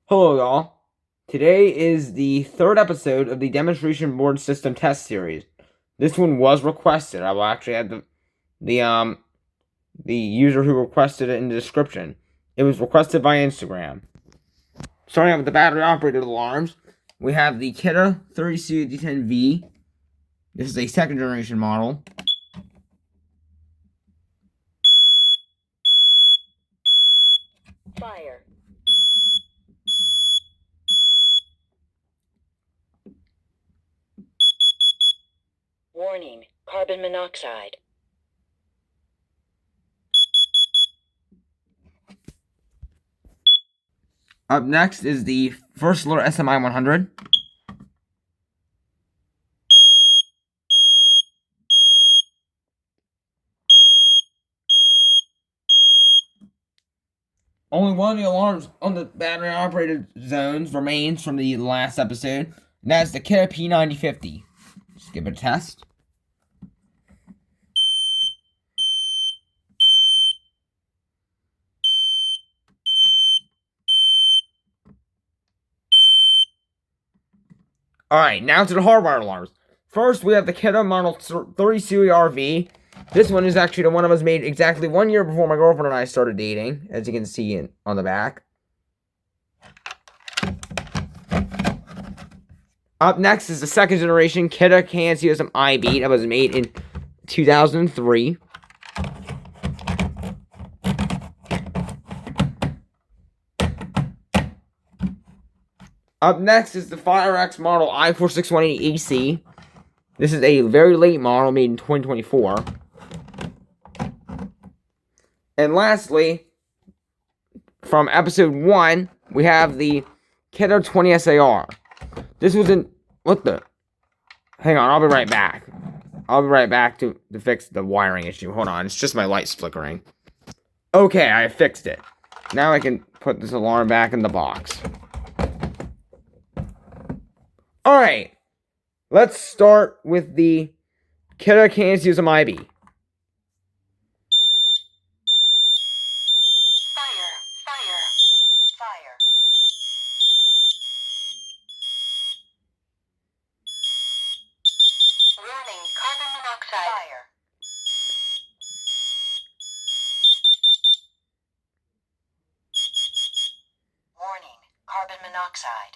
Hello, y'all. Today is the third episode of the demonstration board system test series. This one was requested. I will actually add the user who requested it in the description. It was requested by Instagram. Starting out with the battery operated alarms, we have the Kidda 30C10V. This is a second generation model. Fire. Warning, carbon monoxide. Up next is the First Alert SMI 100. Only one of the alarms on the battery operated zones remains from the last episode, and that's the Kidda P9050. Let's give it a test. Alright, now to the hardwire alarms. First, we have the Kidda Model 30 Series RV. This one is actually the one that was made exactly 1 year before my girlfriend and I started dating, as you can see on the back. Up next is the second generation Kidda Can-CSM IB that was made in 2003. Up next is the FireX model i4618 AC. This is a very late model made in 2024. And lastly, from episode 1, we have the Kidda 20 SAR. This was in... What the... Hang on, I'll be right back. I'll be right back to fix the wiring issue. Hold on, it's just my lights flickering. Okay, I fixed it. Now I can put this alarm back in the box. Alright, let's start with the Kidda Can-CSM IB. Fire. Fire. Fire. Warning, carbon monoxide. Fire. Warning, carbon monoxide.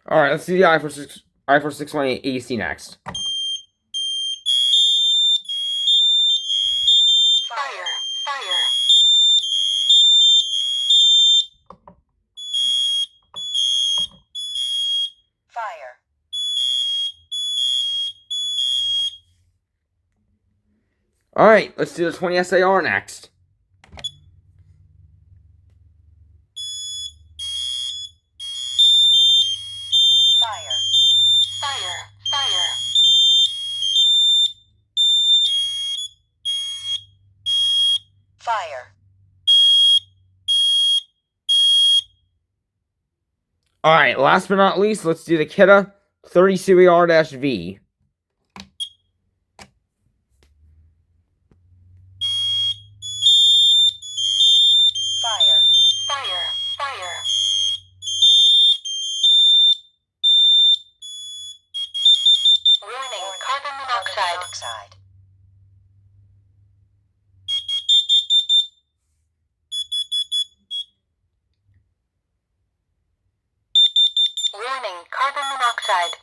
Alright, let's see the i4618 AC next. Fire. Fire. Fire. Alright, let's do the 20 SAR next. Fire. Fire. Fire. Fire. Alright, last but not least, let's do the Kidda 30 Series R-V. Fire. Fire. Fire. Warning, carbon monoxide. Warning, carbon monoxide.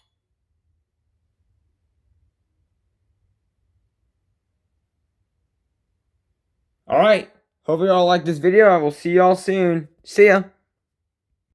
Alright, hope you all liked this video. I will see y'all soon. See ya.